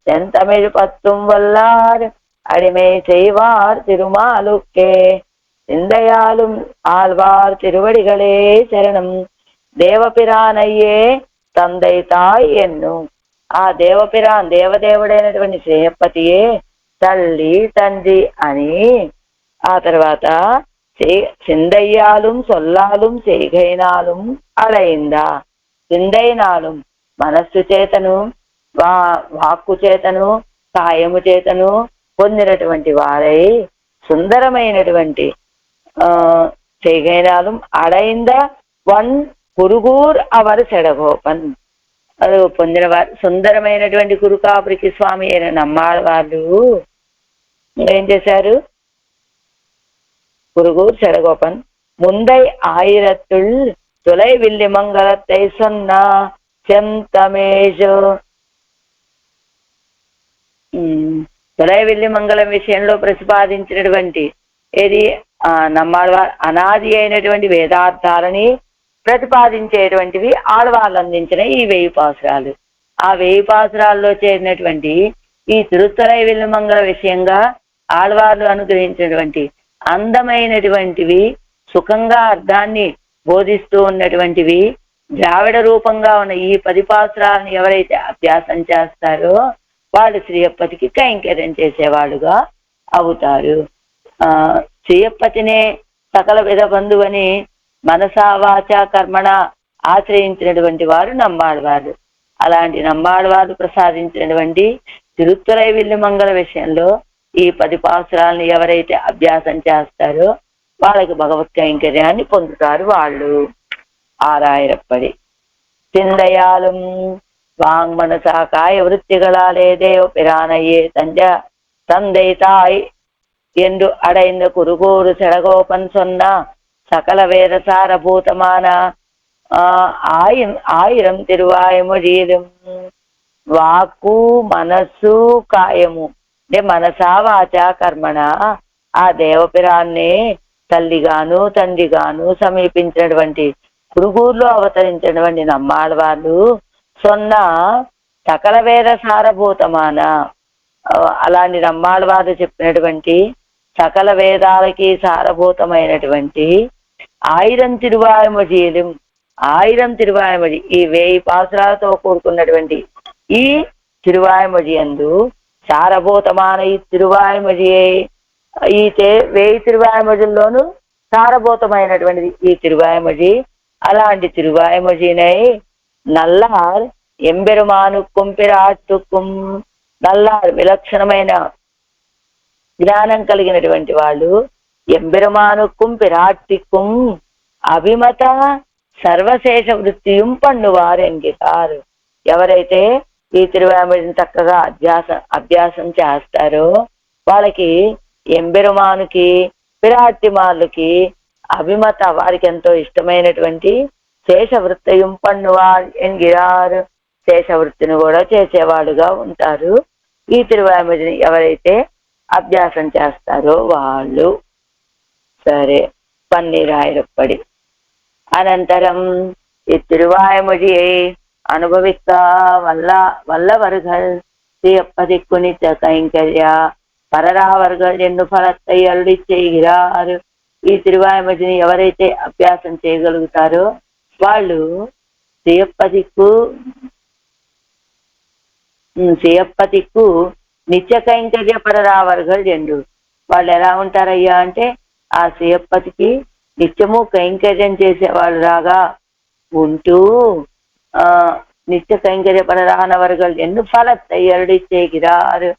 செந்தமிழ் பத்தும் வல்லார் அடிமை செய்வார் திருமாலுக்கே. சிந்தையாலும் ஆழ்வார் திருவடிகளே சரணம். దేవపిరానయ్యే తందై తాయ్ ఎన్ను. ఆ దేవపిరాన్ దేవదేవుడైనటువంటి శ్రేయపతియే తల్లి తండ్రి అని. ఆ తర్వాత సిందయ్యాலும் சொல்லாலும் செய்கைனாலும் అడైందా. సిందైనాலும் మనస్సు చేతను వాక్కు చేతను కాయము చేతను పొందినటువంటి వారై సుందరమైనటువంటి செய்கைனாலும் அடைந்த వన్ కురుగూర్ అవర్ సెడగోపన్ అది పొందిన వారు సుందరమైనటువంటి కురుకాపురికి స్వామి అయిన నమ్మాళ్ళ వాళ్ళు ఏం చేశారు? కురుగూర్ సెడగోపన్ ముందై ఆయిరత్తుల్ తొలై విల్లి మంగళத்தை சொன்னா చెంతమేజో. తొలై విల్లి మంగళం విషయంలో ప్రతిపాదించినటువంటి ఏది నమ్మాళ్ళవారు అనాది అయినటువంటి వేదార్థాలని ప్రతిపాదించేటువంటివి ఆళ్వాళ్ళు అందించిన ఈ 1000 పాసురాలు. ఆ 1000 పాసురాల్లో చేరినటువంటి ఈ తిరుత్తలై విల్లుమంగళ విషయంగా ఆళ్వార్లు అనుగ్రహించినటువంటి అందమైనటువంటివి, సుఖంగా అర్థాన్ని బోధిస్తూ ఉన్నటువంటివి, ద్రావిడ రూపంగా ఉన్న ఈ 10 పాసురాలను ఎవరైతే అభ్యాసం చేస్తారో వాళ్ళు శ్రీయప్పతికి కైంకర్యం చేసేవాళ్ళుగా అవుతారు. శ్రీయప్పతినే సకల విధ బంధువని మనసా వాచ కర్మణ ఆశ్రయించినటువంటి వారు నమ్మాళ్ళవారు. అలాంటి నమ్మాళ్ళవారు ప్రసాదించినటువంటి తిరుత్తలై విల్లుమంగళ విషయంలో ఈ 10 పాసురాలను ఎవరైతే అభ్యాసం చేస్తారో వాళ్ళకి భగవత్ కైంకర్యాన్ని పొందుతారు వాళ్ళు. ஆறாயிரப்படி சிந்தையாலும் வாங்மனசா காய விருத்திகளாலே தேவ பிரானையே தந்தை தாய் என்று அடைந்த குருகூரு செடகோபன் சொன்னா சகல வேத சாரபூதமான 1000 తిరువాయుమొழியிலும் వాక్కు మనస్సు కాయము అంటే మనసా వాచ కర్మణ ఆ దేవపిరాన్ని తల్లిగాను తండ్రిగాను సమీపించినటువంటి కురుగూరులో అవతరించినటువంటి నమ్మాళ్ళ వాళ్ళు సొన్న సకల వేద సారభూతమాన అలాంటి నమ్మాళ్ళ వారు చెప్పినటువంటి సకల వేదాలకి సారభూతమైనటువంటి 1000 తిరువాయుమొழியிலும் 1000 తిరువాయుమొഴి ఈ 1000 పాసురాలతో కూడుకున్నటువంటి ఈ తిరువాయుమొഴి యందు సారభూతమాన ఈ తిరువాయుమొഴి ఈ 1000 తిరువాయుమొழிల్లోనూ సారభూతమైనటువంటిది ఈ తిరువాయుమొഴి. అలాంటి తిరువాయుమొழினை నల్లార్ ఎంబెరుమానుక్కుం పిరాట్టుక్కుం నల్లార్ విలక్షణమైన జ్ఞానం కలిగినటువంటి వాళ్ళు ఎంబెరుమానుక్కుం పిరాట్టిక్కుం అభిమత సర్వశేష వృత్తిயும் పన్నువారు ఎంగితారు. ఎవరైతే ఈ తిరువాయుమొழிని చక్కగా అభ్యాసం చేస్తారో వాళ్ళకి ఎంబెరుమానుకి పిరాట్టిమార్లకి అభిమత వారికి ఎంతో ఇష్టమైనటువంటి శేషవృత్తియం పన్నువారు ఎంగిరారు శేషవృత్తిని కూడా చేసేవాడుగా ఉంటారు. ఈ తిరువాయుమొழிని ఎవరైతే అభ్యాసం చేస్తారో వాళ్ళు. సరే, 12,000పడి అనంతరం இத்திருவாய்மொழியை அனுபவிக்க வல்லவர்கள் ஸ்ரீயப்பதிக்கு நித்திய கைங்கர்யா பரராவர்கள் என்று ఫలத்தை అరుడి செய்கிறார். ఈ తిరువాయుమొழிని ఎవరైతే అభ్యాసం చేయగలుగుతారో వాళ్ళు శ్రీయప్పతికు నిత్య కైంకర్య పరరావర్గల్ రెండు. వాళ్ళు ఎలా ఉంటారయ్యా అంటే ఆ శ్రీయప్పతికి నిత్యము కైంకర్యం చేసేవాళ్ళు రాగా ఉంటూ నిత్య కైంకర్య పరరానవర్గల్ ఎన్ను ఫలத்தை అరుడిచ్చేగిరారు.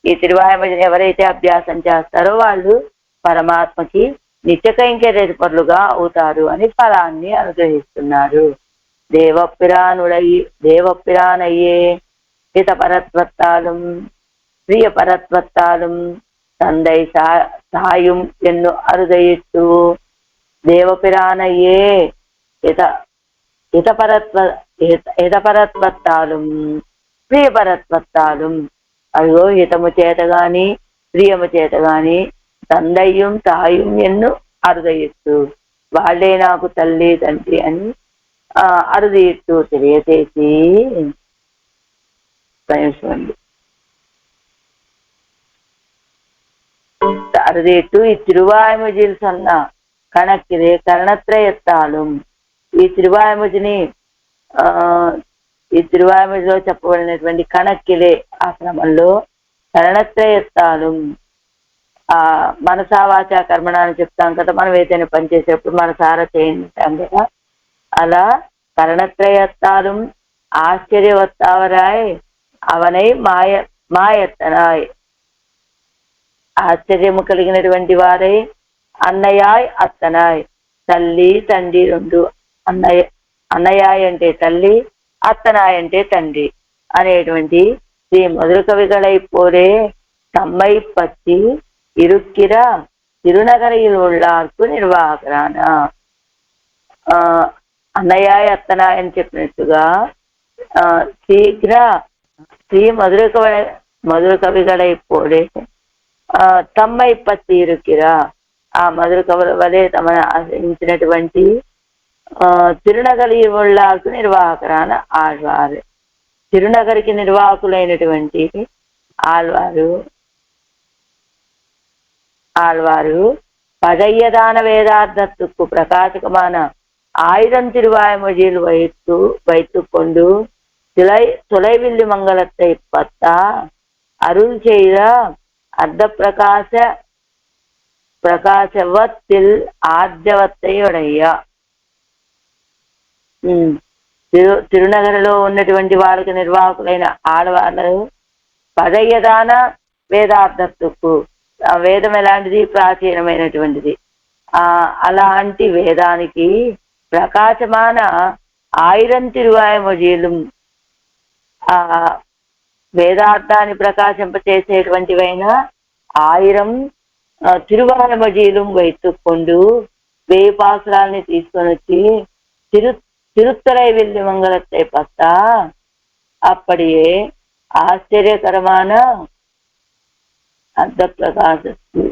ఈ తిరువాయుమోజిని ఎవరైతే అభ్యాసం చేస్తారో వాళ్ళు పరమాత్మకి నిత్య కైంకర్య పరులుగా అవుతారు అని ఫలాన్ని అనుగ్రహిస్తున్నారు. தேவப்பிரானையே ஹிதபரத்வத்தாலும் பிரியபரத்வத்தாலும் தந்தை சாயும் என்னும் அருதையிட்டு தேவப்பிரானையே హితపరత్వత్తాலும் ప్రియపరత్వత్తాலும் అదిగో హితము చేత గాని ప్రియము చేత గాని తందయ్యం తాயும் ఎన్ను అరుదయిత్తు వాళ్ళే నాకు తల్లి తండ్రి అని అరుదయిత్తు తెలియచేసి అరుదయిత్తు ఈ తిరువాయుమొజిల్ సన్న కణక్కిదే కర్ణత్రయత్తాலும் ఈ తిరువాయుమొజిని ఈ తిరువాయుమొజిలో చెప్పబడినటువంటి కణక్కిలే ఆ క్రమంలో కరణత్రయత్తాలు మనసా వాచా కర్మణ అని చెప్తాం కదా, మనం ఏదైనా పని చేసేప్పుడు మనసారా చేయించాం కదా, అలా కరణత్రయత్తాలు ఆశ్చర్యవత్తావరాయ్ అవనై మాయత్తనాయ్ ఆశ్చర్యము కలిగినటువంటి వారై అన్నయాయ్ అత్తనాయ్ తల్లి తండ్రి రెండు అన్నయాయ్ అంటే తల్లి అత్తనాయ్ అంటే తండ్రి అనేటువంటి శ్రీ మధుర కవిగళైపోరే తమ్మై పచ్చి ఇరుక్కిర తిరునగరిயில் உள்ளார்కు నిర్వాహకరాన. అన్నయాయ్ అత్తనాయ్ అని చెప్పినట్టుగా శీఘ్ర శ్రీ మధుర కవిగళైపోరే తమ్మై పచ్చి ఇరుక్కిరా ఆ మధుర కవుల వలె తమను ఆశ్రయించినటువంటి తిరునగరి ఉళ్ళాకు నిర్వాహకరాన ఆళ్వారు. తిరునగరికి నిర్వాహకులైనటువంటి ఆళ్వారు పదయ్యదాన వేదార్థத்துக்கு பிரகாசகமான 1000 திருவாய்மொழியில் வைத்துக்கொண்டு துளைவில்லி மங்கலத்தை பத்தா அருள் செய்த அர்த்த பிரகாசவத்தில் ఆర్జవத்தை ఉడయ్య. తిరునగరలో ఉన్నటువంటి వాళ్ళకి నిర్వాహకులైన ఆడవాళ్ళు పదయ్యదాన వేదార్థకు, వేదం ఎలాంటిది ప్రాచీనమైనటువంటిది, అలాంటి వేదానికి ప్రకాశమాన 1000 తిరువాయుమొழிలు వేదార్థాన్ని ప్రకాశింపచేసేటువంటివైన 1000 తిరువాయుమొழிలు వైతుక్కొండు 1000 పాసురాల్ని తీసుకొని వచ్చి తిరుత్తరై వెల్లి మంగళத்தை பார்த்தா அப்படியே ஆச்சரியகரமான அந்த பிரகாசத்து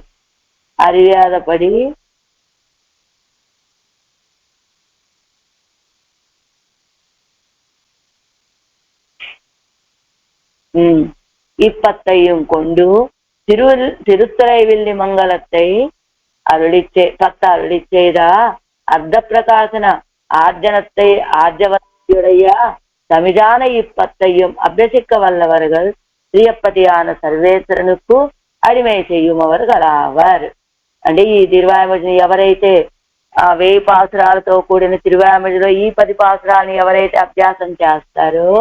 அறியாதபடி இப்பத்தையும் கொண்டு திருத்துறை வெள்ளி மங்களத்தை அருளி செய்த அர்த்த பிரகாசன ஆர்ஜனத்தை ஆர்ஜவத்தையுடைய தமிழான இப்பத்தையும் அபியசிக்க வல்லவர்கள் ప్రియపతిயான సర్వేశ్వరునికి అడిమై చెయ్యుమవరుగలావారు. అంటే ఈ తిరువాయుమొழிని ఎవరైతే 1000 పాసురాలతో కూడిన తిరువాయుమొழிలో ఈ 10 పాసురాలని ఎవరైతే అభ్యాసం చేస్తారో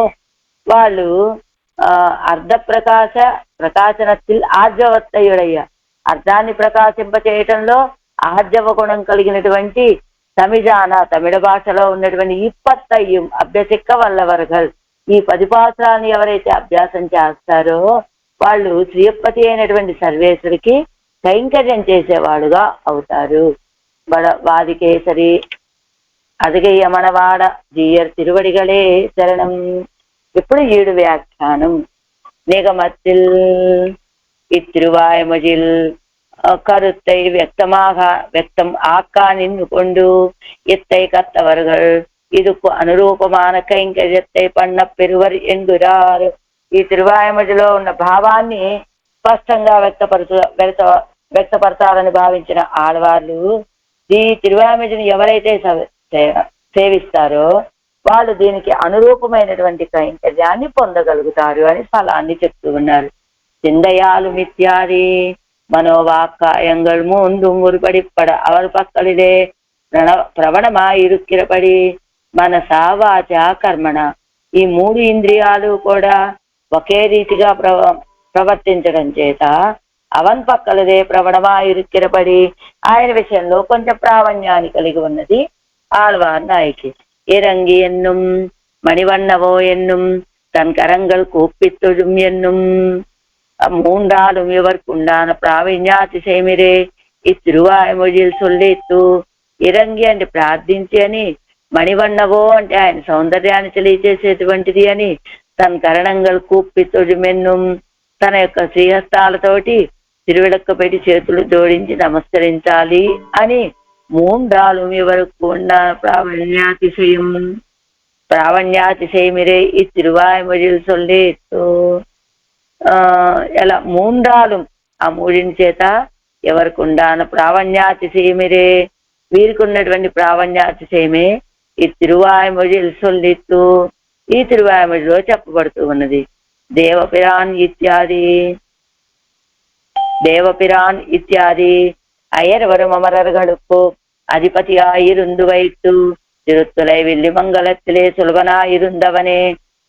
వాళ్ళు అర్ధ ప్రకాశనத்தில் ఆర్జవత్తయుడయ్య అర్థాన్ని ప్రకాశింపచేయటంలో ఆర్జవ గుణం కలిగినటువంటి తమిళ భాషలో ఉన్నటువంటి ఇప్పత్తయ్యం అభ్యసిక్క వల్లవర్గల్ ఈ 10 పాసురాన్ని ఎవరైతే అభ్యాసం చేస్తారో వాళ్ళు శ్రీయపతి అయినటువంటి సర్వేశ్వరికి కైంకర్యం చేసేవాడుగా అవుతారు. వాదికేసరి అదిగయ్య మనవాడ జీయర్ తిరువడిగలే శరణం. ఇప్పుడు 7 వ్యాఖ్యానం. நிகமத்தில் இத்திருவாய்மொழியில் கருத்தை வெக்தம் ஆக்கா நின்று கொண்டு இத்தை கத்தவர்கள் இதுக்கு అనురూపமான కైంకర్యத்தை பண்ண పెరువర్ ఎన్గురారు. ఈ తిరువాయుమొழிలో ఉన్న భావాన్ని స్పష్టంగా వ్యక్తపరచాలని భావించిన ఆడవాళ్ళు ఈ తిరువాయుమొழிని ఎవరైతే సేవిస్తారో వాళ్ళు దీనికి అనురూపమైనటువంటి కైంకర్యాన్ని పొందగలుగుతారు అని ఫలాన్ని చెప్తూ ఉన్నారు. చిందయాలు మిత్యాది మనోవాకాయంగల్ ముందు మురుపడిపడ అవరు పక్కలిదే ప్రవణమాయిరుక్కిరపడి మనసా వాచ కర్మణ. ఈ 3 ఇంద్రియాలు కూడా ఒకే రీతిగా ప్రవర్తించడం చేత అవన్ పక్కలదే ప్రవణమాయిరుక్కిరపడి ఆయన విషయంలో కొంచెం ప్రావణ్యాన్ని కలిగి ఉన్నది ఆళ్వార్ నాయకి. ఇరంగి ఎన్నుం మణివన్నవో ఎన్నుం தன் கரங்கள் கூப்பித்தொழும் என்னும் மூன்றாலும் இவர்க்குண்டான ప్రావీణ్యాతిశయమిరే ఈ తిరువాయుమొழியில் சொல்லிత్తు. ఇరంగి అంటే ప్రార్థించి అని, మణివన్నవో అంటే ఆయన సౌందర్యాన్ని తెలియజేసేటువంటిది అని, తన కరణంగల్ కూప్పి తొడిమెన్నుం తన యొక్క శ్రీహస్తాలతోటి తిరువిళక్క పెట్టి చేతులు జోడించి నమస్కరించాలి అని, మూండాలు ఇవరకు ఉన్న ప్రావణ్యాతిశయమిరే ఈ తిరువాయుమొழியில் சொல்லிత్తు. ఎలా 3 ఆ 3 చేత ఎవరికి ఉండాన ప్రావణ్యాతిశయమిరే వీరికి ఉన్నటువంటి ప్రావణ్యాతిశయమే ఈ తిరువాయుమొழியில் சொல்லிత్తు. ఈ తిరువాయుమొழிలో చెప్పబడుతూ ఉన్నది. దేవపిరాన్ ఇత్యాది అయ్యర్వరం అమరர்களுக்கு அதிபதியாயிருந்து வைத்து திருத்துளை வில்லி மங்கலத்திலே சுலபனாயிருந்தவனே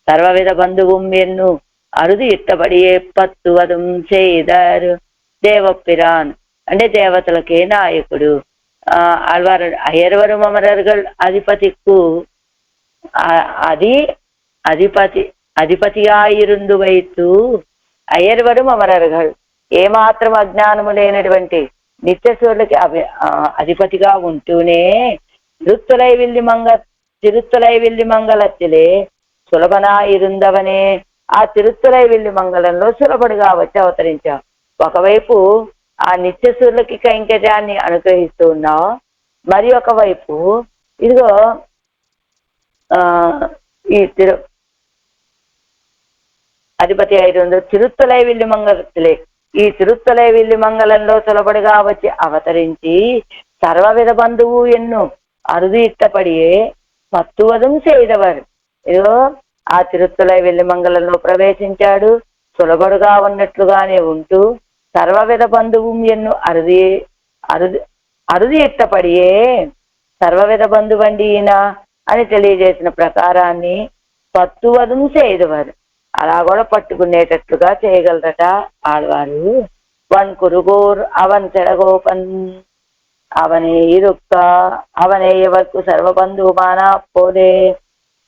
சர்வவித பந்துவும் ఎన్ను అరుదు ఇట్టబడియే పత్తువదం చేదరు. దేవపిరాన్ అంటే దేవతలకే నాయకుడు. ఆళ్వారు అయ్యర్వరం అమరர்கள் అధిపతికు అధిపతియాయిరుందు వైతు అయ్యర్వరం అమరர்கள் ఏమాత్రం అజ్ఞానము లేనటువంటి నిత్యసూరులకి అధిపతిగా ఉంటూనే తిరుత్తలై విల్లి మంగళத்திலே సులభనాయిరుందవనే ఆ తిరుత్తలై విల్లి మంగళంలో సులభుడిగా వచ్చి అవతరించావు. ఒకవైపు ఆ నిత్యసూరులకి కైంకర్యాన్ని అనుగ్రహిస్తూ ఉన్నావు, మరి ఒకవైపు ఇదిగో ఈ అధిపతి అయిరుందో తిరుత్తలై విల్లి మంగళத்திலே ఈ తిరుత్తలై విల్లి మంగళంలో సులభుడిగా వచ్చి అవతరించి సర్వవిధ బంధువు ఎన్ను అరుదు ఇట్టపడియే పత్తువదం చేయదవారు. ఇదిగో ఆ తిరుత్తలై విల్లి మంగళంలో ప్రవేశించాడు, సులభుడుగా ఉన్నట్లుగానే ఉంటూ సర్వవిధ బంధువు ఎన్ను అరుదు ఇట్టపడియే సర్వవిధ బంధువండి ఈయన అని తెలియజేసిన ప్రకారాన్ని పత్తువదం చేయదవారు. అలా కూడా పట్టుకునేటట్లుగా చేయగలరట ఆళ్వారు. వన్ కురుగోర్ అవన్ చెడగోపన్ அவனை இருக்கா அவனை இவர்க்கு சர்வபந்துமானா போலே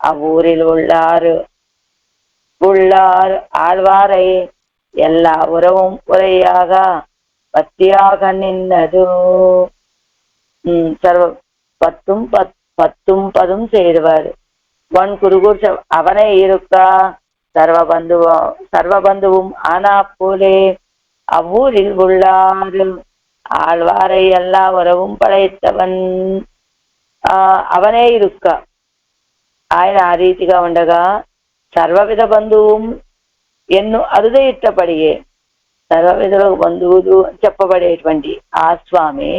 அவ்வூரில் உள்ளார் ஆழ்வாரை எல்லா உறவும் உரையாக பத்தியாக நின்னது. சர்வ பத்தும் பதும் செய்வார். வன் குருகூர் அவனை இருக்கா சர்வபந்துவும் ஆனா போலே அவ்வூரில் உள்ளார் ఆళ్వారై எல்லா ఉరవం పడైత్తవన్ అవనే ఇరుక్క ఆయన ఆ రీతిగా ఉండగా సర్వవిధ బంధువు ఎన్ను అరుదే ఇట్టపడియే సర్వవిధ బంధువులు చెప్పబడేటువంటి ఆ స్వామి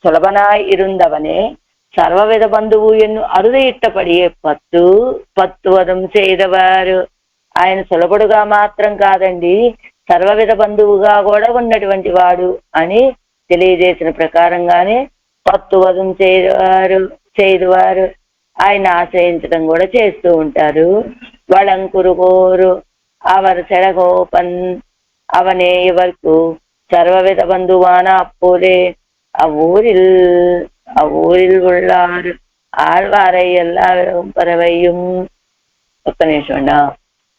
సులభనాయ్ ఇరుందవనే సర్వవిధ బంధువు ఎన్ను అరుదే ఇట్టపడియే పత్తువదం చేయదవారు. ఆయన సులభుడుగా మాత్రం కాదండి, సర్వవిధ బంధువుగా కూడా ఉన్నటువంటి వాడు అని తెలియజేసిన ప్రకారంగానే పత్తువదం చేయదువారు ఆయన ఆశ్రయించడం కూడా చేస్తూ ఉంటారు. వళంకురుగోరు అవర్ చెడగోపన్ అవనే ఇవర్కు సర్వవిధ బంధువాన అప్పోలే అவ்வூரில் உள்ளார் ஆழ்வாரை எல்லா பறவையும். ఒక్క నిమిషం.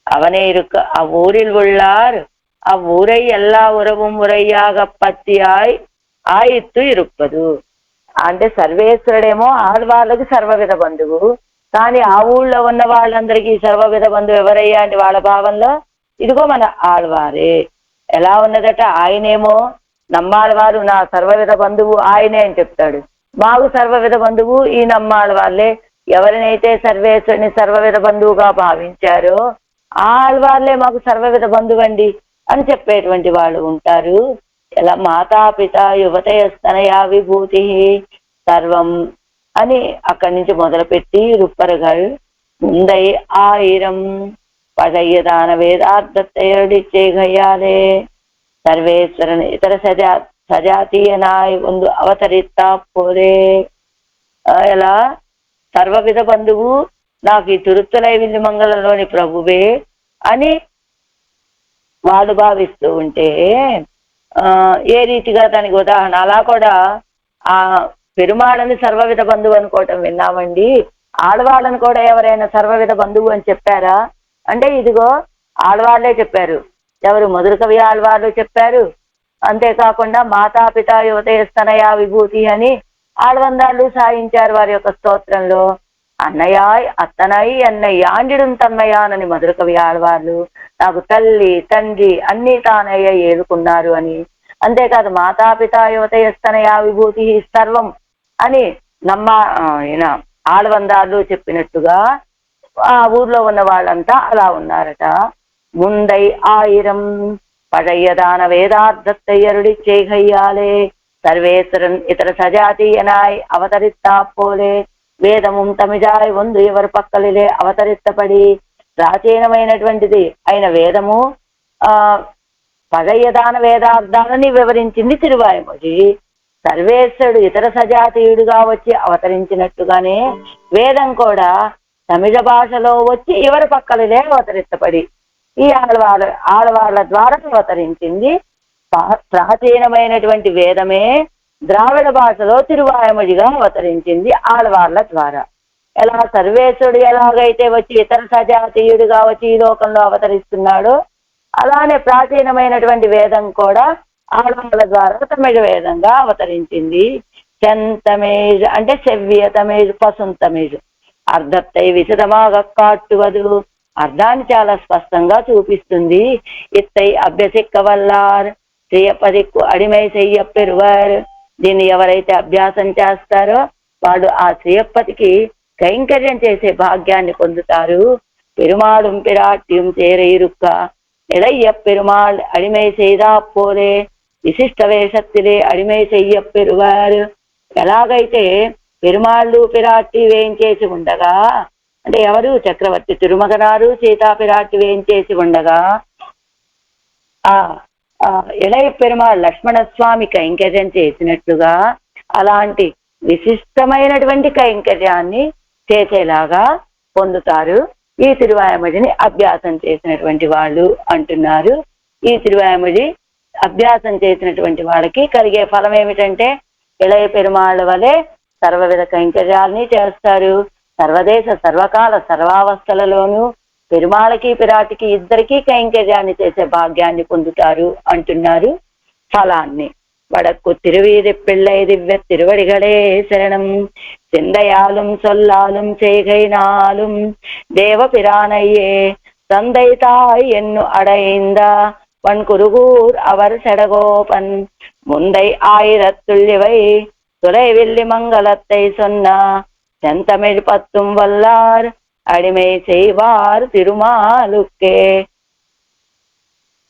அவனே இருக்க அவ்வூரில் உள்ளார் அவ்வூரை எல்லா உறவும் முறையாக పత్తియాయ్ ఆయిత్తు ఇరుప్పదు. అంటే సర్వేశ్వరుడేమో ఆళ్వాళ్ళకి సర్వవిధ బంధువు, కానీ ఆ ఊళ్ళో ఉన్న వాళ్ళందరికీ సర్వవిధ బంధువు ఎవరయ్యా అంటే వాళ్ళ భావంలో ఇదిగో మన ఆళ్వారే. ఎలా ఉన్నదట, ఆయనేమో నమ్మాళ్వారు నా సర్వవిధ బంధువు ఆయనే అని చెప్తాడు, మాకు సర్వవిధ బంధువు ఈ నమ్మాళ్వాళ్ళే. ఎవరినైతే సర్వేశ్వరుని సర్వవిధ బంధువుగా భావించారో ఆళ్వార్లే మాకు సర్వవిధ బంధువండి అని చెప్పేటువంటి వాళ్ళు ఉంటారు. ఇలా మాతాపిత యువతయస్తనయా విభూతి సర్వం అని అక్కడి నుంచి మొదలుపెట్టి రుప్పరగల్ ముందై 1000 పదయ్యదాన వేదార్థత్తయడిచ్చే గయ్యాలే సర్వేశ్వరన్ ఇతర సజాతీయనాయ్ ಒಂದು అవతరిస్తా పోలే. ఎలా సర్వవిధ బంధువు నాకు ఈ తిరుత్తలై విల్లిమంగళంలోని ప్రభువే అని వాళ్ళు భావిస్తూ ఉంటే ఏ రీతిగా దానికి ఉదాహరణ అలా కూడా ఆ పెరుమాళని సర్వవిధ బంధువు అనుకోవటం విన్నామండి. ఆడవాళ్ళని కూడా ఎవరైనా సర్వవిధ బంధువు అని చెప్పారా అంటే ఇదిగో ఆడవాళ్లే చెప్పారు. ఎవరు? మధుర కవి ఆడవాళ్ళు చెప్పారు. అంతేకాకుండా మాతాపిత యువతేస్తనయా విభూతి అని ఆడవందాళ్ళు సాయించారు వారి యొక్క స్తోత్రంలో. అన్నయాయ్ అత్తనాయి అన్నయ్య ఆండిడం తన్నయానని మధుర కవి ఆడవాళ్ళు నాకు తల్లి తండ్రి అన్ని తానయ్య ఏలుకున్నారు అని. అంతేకాదు మాతాపిత యువతేస్తనయా విభూతి సర్వం అని ఆడవందాళ్ళు చెప్పినట్టుగా ఆ ఊర్లో ఉన్న వాళ్ళంతా అలా ఉన్నారట. ముందై 1000 పഴయదాన వేదార్థత్తయ్యరుడి చేగయ్యాలే సర్వేశ్వరన్ ఇతర సజాతీయనాయ్ అవతరిస్తా పోలే. వేదముం తమిజాయ్ వందు ఎవరి పక్కలిలే అవతరిస్తపడి. ప్రాచీనమైనటువంటిది అయిన వేదము పഴయదాన వేదార్థాలని వివరించింది తిరువాయిమొഴി. సర్వేశ్వరుడు ఇతర సజాతీయుడుగా వచ్చి అవతరించినట్టుగానే వేదం కూడా తమిళ భాషలో వచ్చి ఎవరి పక్కలలే అవతరిస్తపడి ఈ ఆడవాళ్ళ ద్వారా అవతరించింది. ప్రాచీనమైనటువంటి వేదమే ద్రావిడ భాషలో తిరువాయిమొழிగా అవతరించింది ఆడవాళ్ళ ద్వారా. ఎలా సర్వేశ్వరుడు ఎలాగైతే వచ్చి ఇతర సజాతీయుడిగా వచ్చి ఈ లోకంలో అవతరిస్తున్నాడో అలానే ప్రాచీనమైనటువంటి వేదం కూడా ఆడవాళ్ళ ద్వారా తమిళ వేదంగా అవతరించింది. చెంతమేజ్ అంటే సెవ్వియ తమేజ్ పసుంతమేజ్ అర్ధత్తై విశదమాగ కాట్టువదు అర్థాన్ని చాలా స్పష్టంగా చూపిస్తుంది. ఇత్తై అభ్యసిక్క వల్లార్ శ్రీయపదిక్కు అడిమై చెయ్య పెరువర్. దీన్ని ఎవరైతే అభ్యాసం చేస్తారో వాడు ఆ శ్రీయప్పతికి కైంకర్యం చేసే భాగ్యాన్ని పొందుతారు. పెరుమాళుం పిరాట్యం చేరైరుక్క ఇళయ్య పెరుమాళ్ అడిమై செய்தா పోలే విశిష్ట వేషత్తిలే అడిమై చెయ్య పెరువర్. ఎలాగైతే పెరుమాళ్ళు పిరాట్టి వేయించేసి ఉండగా అంటే ఎవరు? చక్రవర్తి తిరుమగనారు సీతా పిరాట్టి వేయించేసి ఉండగా ఇళయ పెరుమాళ్ లక్ష్మణస్వామి కైంకర్యం చేసినట్లుగా అలాంటి విశిష్టమైనటువంటి కైంకర్యాన్ని చేసేలాగా పొందుతారు ఈ తిరువాయిమొழிని అభ్యాసం చేసినటువంటి వాళ్ళు అంటున్నారు. ఈ తిరువాయిమొഴి అభ్యాసం చేసినటువంటి వాళ్ళకి కలిగే ఫలం ఏమిటంటే ఇళయ పెరుమాళ్ళ వలె సర్వవిధ కైంకర్యాల్ని చేస్తారు. సర్వదేశ సర్వకాల సర్వావస్థలలోనూ పెరుమాళకి పిరాటికి ఇద్దరికీ కైంకర్యాన్ని చేసే భాగ్యాన్ని పొందుతారు అంటున్నారు. ఫలాన్ని వడక్కు తిరువీధి పిళ్ళై దివ్య తిరువడిగడే శరణం సిందయాலும் சொல்லாலும் செய்கைனாலும் தேவ பிரானையே தந்தைதாய் என்னு அடைந்த வன்குருகூர் அவர் செடகோபன் முந்தை 1000 துறைவில்லி மங்களத்தை சொன்ன செந்தமிழ் 10 வல்லார் அடிமை செய்வார் திருமாலுக்கே.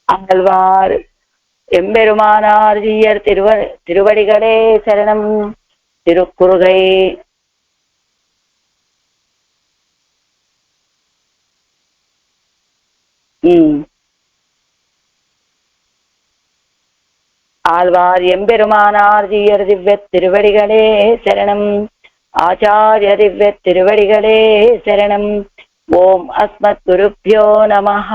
ஆழ்வார் எம்பெருமானார் ஜீயர் திருவடிகளே சரணம். திருக்குறுகை. ஆழ்வார் எம்பெருமானார் ஜீயர் திவ்ய திருவடிகளே சரணம். ஆச்சாரிய திவ்ய திருவடிகளே சரணம். ஓம் அஸ்மத் குருப்யோ நமஹ.